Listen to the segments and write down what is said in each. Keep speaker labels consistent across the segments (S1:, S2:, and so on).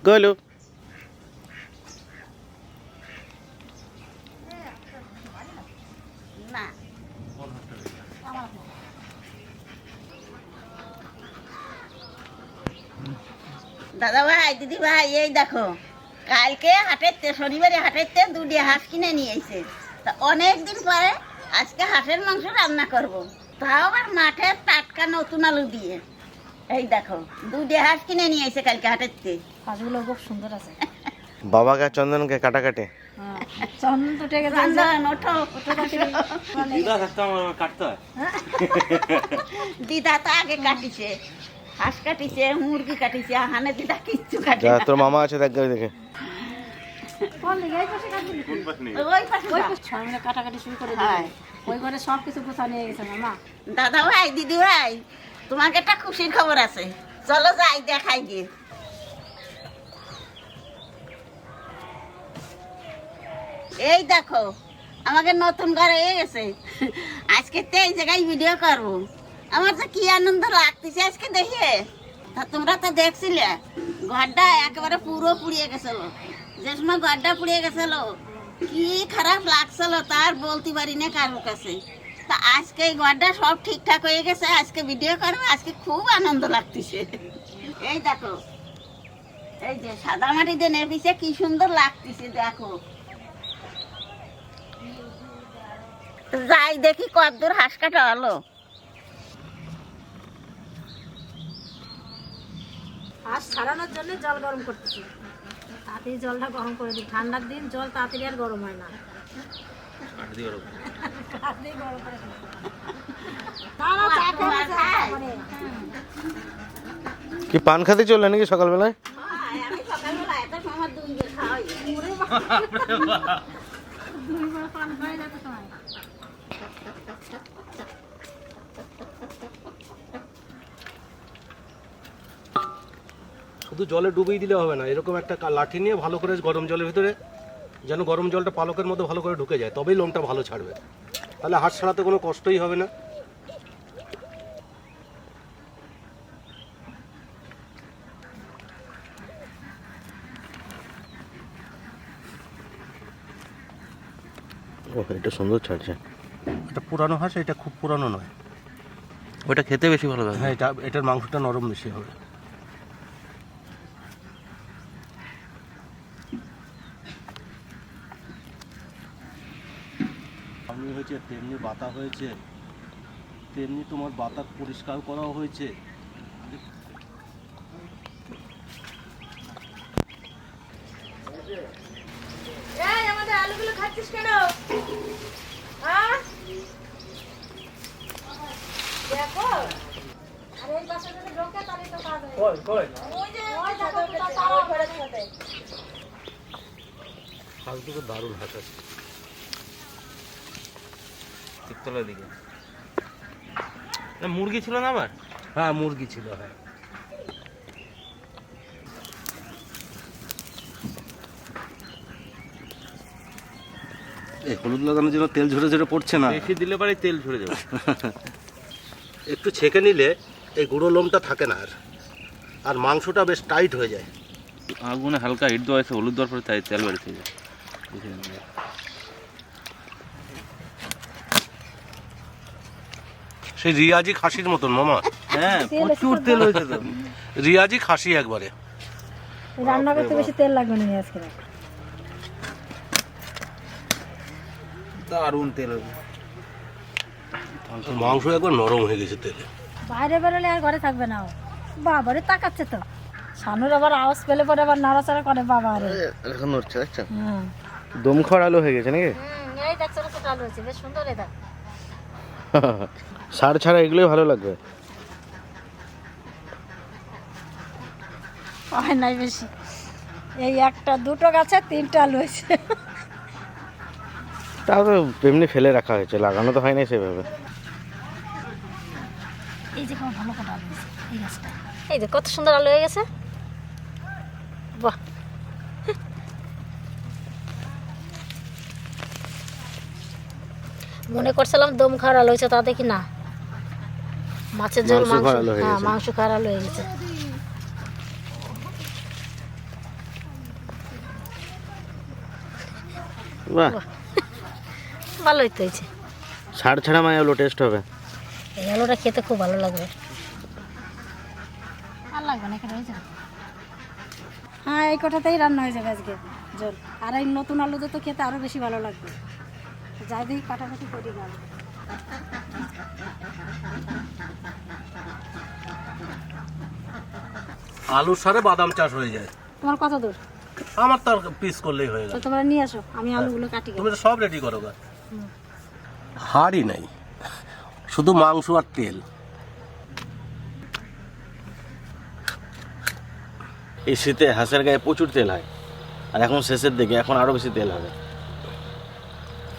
S1: গোলু
S2: না দাদা ভাই দিদি ভাই এই দেখো কালকে হাটের শনিবারে হাটের দুটি হাঁস কিনে নিয়ে এসে তা অনেকদিন পরে আজকে হাঁসের মাংস রান্না করব। তাও আবার মাঠের টাটকা নতুন আলু দিয়ে। এই দেখো দুটি হাঁস কিনে নিয়ে এসে কালকে হাটের
S3: হাঁসগুলো খুব সুন্দর আছে।
S1: বাবাকে চন্দনকে কাটাকাটি
S3: চন্দন তো টেকে
S2: দিদা তো আগে কাটিছে, হাঁস কাটিছে, মুরগি কাটিছে, হানে দিদা কিচ্ছু কাটে
S1: যা তোর মামা আছে দেখ দেখে
S3: কাটাকাটি শুরু করে দিই। ওই ঘরে সব কিছু গোছা নিয়ে গেছে মামা।
S2: দাদা ভাই দিদি ভাই তোমাকে একটা খুশির খবর আছে, চলো যাই দেখাই গিয়ে। এই দেখো আমাকে নতুন ঘর হয়ে গেছে, আজকে তো এই জায়গায় ভিডিও করবো। আমার তো কি আনন্দ লাগতেছে আজকে দেখে। তা তোমরা তো দেখছিলে ঘরটা একেবারে পুরো পুড়িয়ে গেছিল, যে সময় ঘরটা পুড়িয়ে গেছিল কি খারাপ লাগছিল তার বলতে পারি না কারোর কাছে। তা আজকে এই ঘরটা সব ঠিকঠাক হয়ে গেছে, আজকে ভিডিও করবো, আজকে খুব আনন্দ লাগতেছে। এই দেখো এই যে সাদা মাটি দিয়ে নেপিছে কি সুন্দর লাগতেছে দেখো। যাই দেখি কতদূর হাঁস কাটা হলো।
S3: হাঁস ছাড়ানোর জন্য জল গরম করতেছি, তাড়াতাড়ি জলটা গরম করে দিই। ঠান্ডার দিন জল তাড়াতাড়ি আর গরম হয় না।
S1: কি পান খাতে চললে নাকি সকালবেলায়?
S4: শুধু জলে ডুবিয়ে দিলে হবে না, এরকম একটা লাঠি নিয়ে ভালো করে গরম জলের ভিতরে যেন গরম জলটা পালকের মধ্যে ভালো করে ঢুকে যায়, তবেই লোমটা ভালো ছাড়বে। তাহলে হাঁস ছাড়াতে কোনো কষ্টই হবে না।
S1: ও এটা সুন্দর ছাড়ছে।
S4: এটা পুরানো হাঁস, এটা খুব পুরানো নয়।
S1: ওটা খেতে বেশি ভালো লাগে।
S4: হ্যাঁ, এটার মাংসটা নরম বেশি হবে। আমি হয়েছে তেমনি বাতা হয়েছে, তেমনি তোমার বাতা পরিষ্কার করাও হয়েছে।
S3: আমাদের আলুগুলো খাচ্ছিস কেন? হ্যাঁ দেখো, আরে এই পাশে যদি ঢোকে তাহলে তো কাজ হবে। ওই যে ওই দেখো তারা ঘরের সাথে।
S4: হাঁস দুটো দারুণ হাঁস আছে।
S1: তলার দিকে মুরগি ছিল না আবার?
S4: হ্যাঁ মুরগি ছিল। হ্যাঁ এই হলুদ লাগানোর জন্য তেল ঝরে ঝরে পড়ছে না,
S1: বেশি দিলে পরে তেল ঝরে যাবে।
S4: একটু ছেঁকে নিলে এই গুঁড়ো লোমটা থাকে না, আর মাংসটা বেশ টাইট হয়ে যায়।
S1: আগুনে হালকা হিট দেওয়া আছে, হলুদ দেওয়ার পরে তাই তেল বেড়ে যায়।
S4: সেই রিয়াজি খাসির মতন মামা।
S1: হ্যাঁ প্রচুর তেল হয়েছে তো।
S4: রিয়াজি খাসি একবারে।
S3: রান্না করতে বেশি তেল লাগবে না আজকে।
S1: দারুণ তেল হয়েছে,
S4: মাংস একবার নরম হয়ে গেছে তেলে।
S3: বাইরে বেরোলে আর ঘরে থাকবে না। বাবারে তাকাচ্ছে তো, শানুর আবার আওয়াজ পেলে পরে আবার নাড়াচাড়া করে। বাবা রে
S1: এখন নড়ছে দেখছো, দম খাওয়ার আলু হয়ে গেছে নাকি?
S3: এই দেখছো ছোট আলু হয়েছে, বেশ সুন্দর। এটা
S1: সার ছাড়া এগুলোই ভালো লাগবে।
S3: হয় নাই বেশি, এই একটা দুটো গাছে 3টা আলু হয়েছে।
S1: তাও তো এমনি ফেলে রাখা হয়েছে, লাগানো তো হয় নাই সেভাবে।
S3: এই যে কেমন ভালো কাটা আলু হয়েছে এই গাছটা। এই যে কত সুন্দর আলু হয়ে গেছে। বাহ, মনে করছিলাম দম খাওয়ার আলু হয়েছে, তা দেখি না, মাছের ঝোল, মাংস। হ্যাঁ মাংস খাওয়ার আলু হয়ে গেছে।
S1: বাহ,
S3: ভালোই তো হয়েছে।
S1: ছাড় ছাড়া মাই আলু টেস্ট হবে।
S3: এই আলুটা খেতে খুব ভালো লাগবে। আর লাগবে না, এখানে হয়ে যাবে। হ্যাঁ, এই কটাতেই রান্না হয়ে যাবে আজকে জল। আর এই নতুন আলুতে তো খেতে আরও বেশি ভালো লাগবে। যাই দেখি কাটাকাটি করি গেল।
S4: আলুর সারে বাদাম চাষ হয়ে যায়।
S3: তোমার কত দূর?
S4: আমার তো পিস করলেই হয়ে গেল।
S3: তো তোমরা নিয়ে আসো, আমি আলুগুলো কাটি।
S4: তুমি তো সব রেডি করো গা। হাড়ি নাই, শুধু মাংস আর তেল।
S1: এই শীতে হাঁসের গায়ে প্রচুর তেল হয়, আর এখন শেষের দিকে এখন আরও বেশি তেল হবে।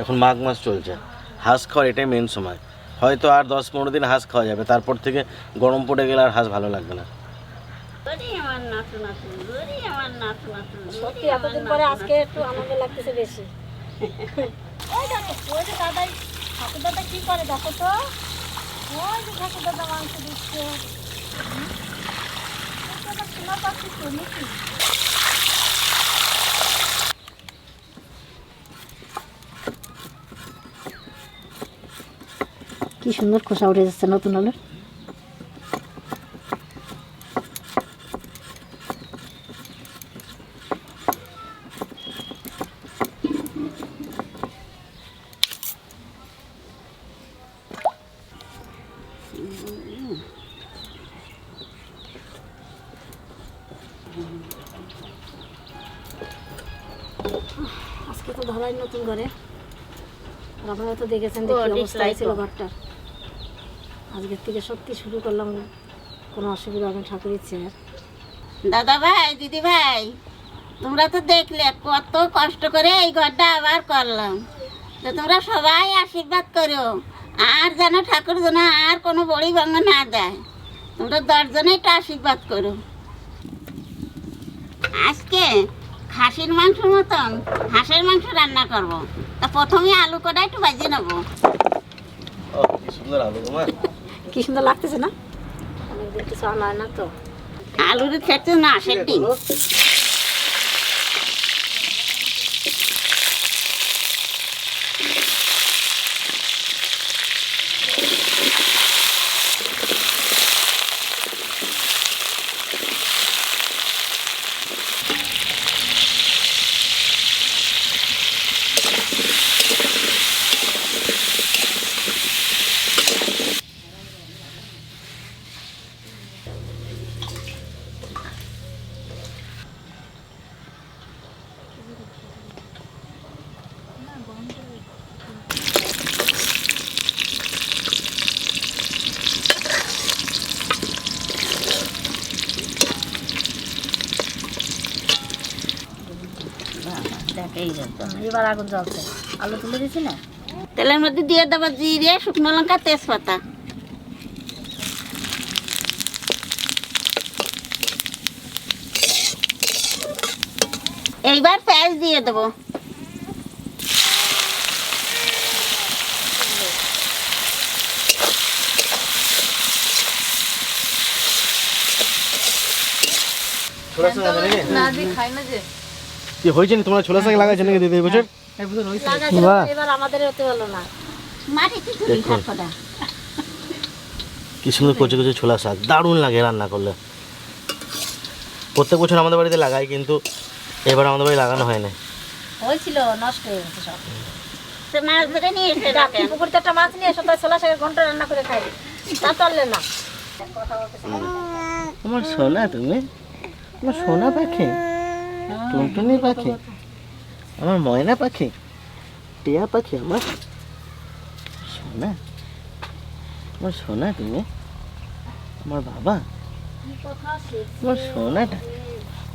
S1: এখন মাঘ মাস চলছে, হাঁস খাওয়ার এটাই মেন সময়। হয়তো আর 10-15 দিন হাঁস খাওয়া যাবে, তারপর থেকে গরম পড়ে গেলে আর হাঁস ভালো লাগবে না।
S3: সত্যি এতদিন পরে আজকে একটু আনন্দ লাগতেছে বেশি। ওই দেখো, ওই যে দাদাই ঠাকুর দাদা কি করে দেখো তো। ওই যে ঠাকুর দাদা মাংস দিচ্ছে। শোনা পাচ্ছি তো নাকি? কি সুন্দর খোসা উঠে যাচ্ছে নতুন আলুর। আজকে তো ঢালাই নতুন করে, আর আপনারা তো দেখেছেন যে কি অবস্থা ছিল ঘরটার। আজকের থেকে সত্যি শুরু করলাম, কোনো অসুবিধা হবে ঠাকুর ইচ্ছে। আর
S2: দাদা ভাই, দিদি ভাই, তোমরা তো দেখলে কত কষ্ট করে এই ঘরটা আবার করলাম। তো তোমরা সবাই আশীর্বাদ করো, আর যেন ঠাকুর যেন আর কোনো বড়ি ভাঙা না দেয়। তোমরা 10 জনে একটু আশীর্বাদ করো। আজকে খাসির মাংস মতন হাঁসের মাংস রান্না করব। তা প্রথমে আলু কটা একটু ভাজিয়ে নেবো।
S1: কি সুন্দর আলু তোমার,
S3: কি সুন্দর লাগতেছে না? অনেকদিন কিছু আনা হয় না তো।
S2: আলুর খেতে না হাঁসের ডিম।
S3: এবার আগুন জ্বলছে, আলু তুলে দিছি না।
S2: তেলের মধ্যে দিয়ে দেবো জিরে, শুকনো লঙ্কা, তেজপাতা। এইবার পেঁয়াজ দিয়ে দেবো।
S1: কি হয়েছে তোমরা ছোলা শাক লাগাইছো নাকি দিদি এবছর? বাহ,
S3: এবার আমাদের হতে হলো না।
S2: মাটিতে চুরি থাকোটা।
S1: কি সুন্দর কচি কচি ছোলা শাক, দারুণ লাগে রান্না করলে। প্রত্যেক বছর আমাদের বাড়িতে লাগাই, কিন্তু এবার আমাদের বাড়ি লাগানো হয় না।
S3: হয়েছিল, নষ্ট হয়ে গেছে সব।
S2: সে মাছ ধরে নিয়ে এসে রাখেন।
S3: পুকুরতে একটা মাছ নিয়ে এসো, তাই ছোলা শাকের ঘন্টা রান্না করে খাই। তা চললে না।
S1: আমার সোনা তুমি, আমার সোনা পাখি, টুনটুনি পাখি, আমার ময়না পাখি, টিয়া পাখি, আমার সোনা, আমার সোনা তুমি, আমার বাবা, আমার সোনাটা,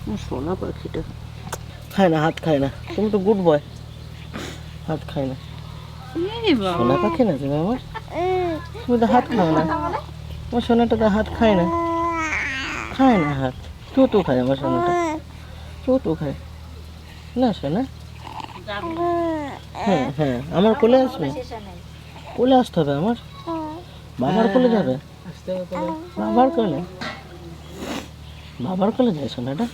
S1: আমার সোনা পাখিটা। খায় না, হাত খায় না। তুমি তো গুড বয়, হাত খায় না। সোনা পাখি না তুমি আমার, তুমি তো হাত খাও না। আমার সোনাটা তো হাত খায় না, খায় না হাত। তো খায় আমার সোনাটা, তো খায় না সোনা। হ্যাঁ হ্যাঁ, আমার কোলে আসবে, কোলে আসতে হবে আমার। বাবার কোলে যাবে, বাবার কোলে, বাবার কোলে যায় সোনাটা।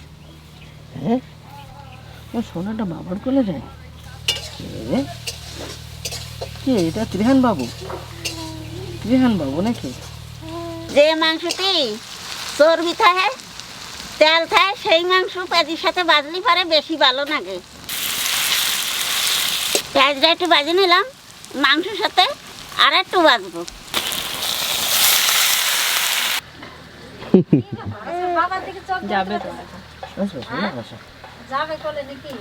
S1: হ্যাঁ, আমার সোনাটা বাবার কোলে যায়। কি এটা ত্রিহান বাবু নাকি?
S2: যে মাংসটি চর্বি থাকে তেল থাকে সেই মাংস পেঁয়াজের সাথে বাজলি পারে বেশি ভালো লাগে। পেঁয়াজটা একটু বাজে নিলাম, মাংসের সাথে আর একটু বাজবো।
S3: যাবে তো যাবে কোলে নাকি?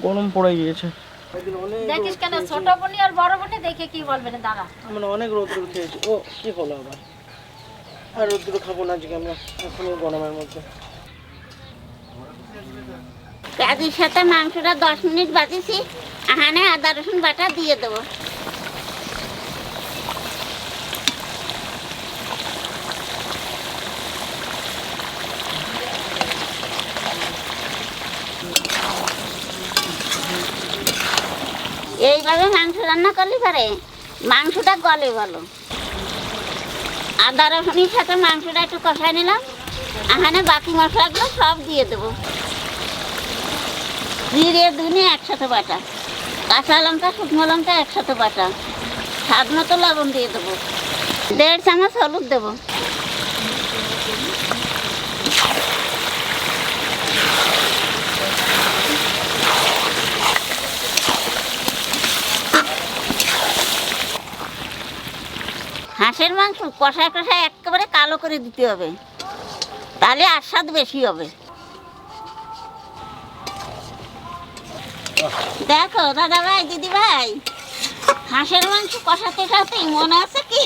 S1: গরম পড়ে গিয়েছে।
S3: দেখিস কেন ছোট বোনি আর বড় বোনি দেখে কি বলবে না দাঁড়া।
S1: আমরা অনেক রোদ্দুর খেয়েছি। ও কি হলো আবার? আর রোদ্দুর খাবো না আজকে আমরা, এখন গরমের মধ্যে।
S2: পেঁয়াজের সাথে মাংসটা 10 মিনিট বাজিয়েছি, এখানে আদা রসুন বাটা দিয়ে দেবো। এইভাবে মাংস রান্না করলে পারে মাংসটা গলে ভালো। আদা রসুনের সাথে মাংসটা একটু কষায় নিলাম, এখানে বাকি মশলাগুলো সব দিয়ে দেবো। জিরে ধনে একসাথে বাটা, কাঁচা লঙ্কা শুকনো লঙ্কা একসাথে বাটা, স্বাদ মতো লবণ দিয়ে দেবো, 1.5 চামচ হলুদ দেবো। হাঁসের মাংস কষায় কষায় একেবারে কালো করে দিতে হবে, তাহলে আস্বাদ বেশি হবে। দেখো দাদা ভাই দিদি ভাই, হাঁসের মাংস কষাতে কষাতেই মনে আছে কি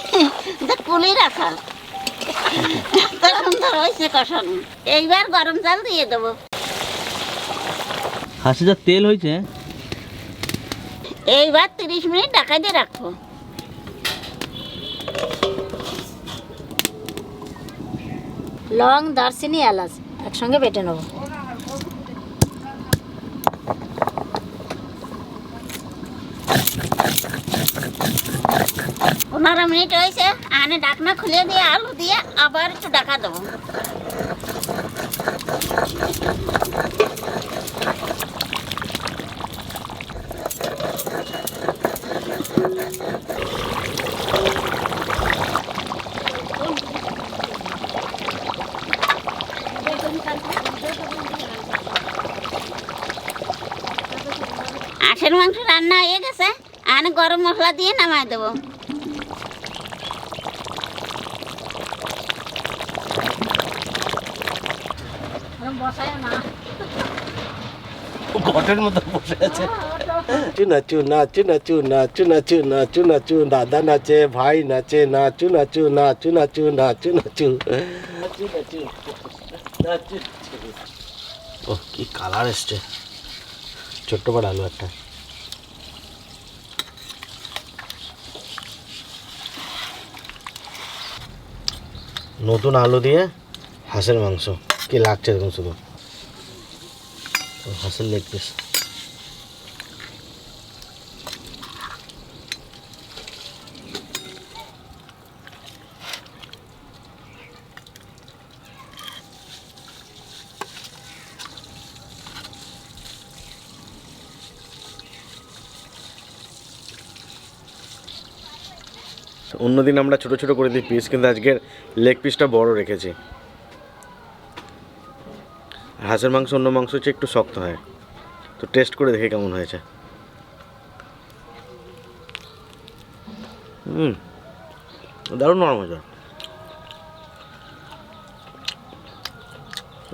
S2: যে কুলি রাখা, এত সুন্দর হয়েছে কষানো। এইবার গরম জল দিয়ে দেবো।
S1: হাঁসে যা তেল হয়েছে।
S2: এইবার 30 মিনিট ঢাকা দিয়ে রাখবো।
S3: লং দারচিনি এলাচ একসঙ্গে বেটে নেবো।
S2: 15 মিনিট হয়েছে, আনে ঢাকনা খুলে দিয়ে আলু দিয়ে আবার একটু ঢাকা দেবো। হাঁসের মাংস রান্না হয়ে গেছে, আনে গরম মশলা দিয়ে নামাই দেবো।
S1: ঘটের মতো বসে আছে।
S4: নাচু নাচু নাচু নাচু নাচু নাচু নাচু দাদা নাচে, ভাই নাচে, নাচু নাচু নাচু নাচু নাচু নাচু। ও কি কালার এসছে। ছোট্ট বড় আলু একটা। নতুন আলু দিয়ে হাঁসের মাংস কি লাগছে এরকম শুধু। হাঁসের লেগ পিস। অন্যদিন আমরা ছোট ছোট করে দিই পিস, কিন্তু আজকের লেগ পিসটা বড় রেখেছি। হাঁসের মাংস অন্য মাংস হচ্ছে একটু শক্ত হয়, তো টেস্ট করে দেখে কেমন হয়েছে। দারুণ নরম হয়েছে।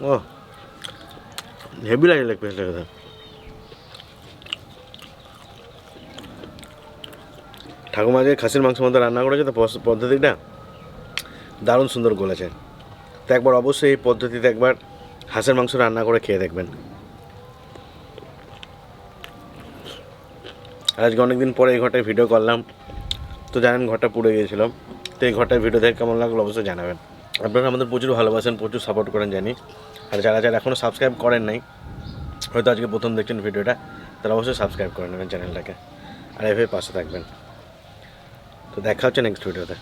S4: ও হেভি লাগে লেগ পিসটা খেতে। ঠাকুমা যে খাসির মাংসের মধ্যে রান্না করেছে, তো পদ্ধতিটা দারুণ সুন্দর বলেছে। তো একবার অবশ্যই এই পদ্ধতিতে একবার হাঁসের মাংস রান্না করে খেয়ে দেখবেন। আজকে অনেকদিন পরে এই ঘরটায় ভিডিও করলাম, তো জানেন ঘরটা পুড়ে গিয়েছিলাম। তো এই ঘরটায় ভিডিও দেখে কেমন লাগলো অবশ্যই জানাবেন। আপনারা আমাদের প্রচুর ভালোবাসেন, প্রচুর সাপোর্ট করেন জানি। আর যারা যারা এখনও সাবস্ক্রাইব করেন নাই, হয়তো আজকে প্রথম দেখছেন ভিডিওটা, তারা অবশ্যই সাবস্ক্রাইব করে নেবেন চ্যানেলটাকে, আর এভাবে পাশে থাকবেন। তো দেখা হচ্ছে নেক্সট ভিডিওতে।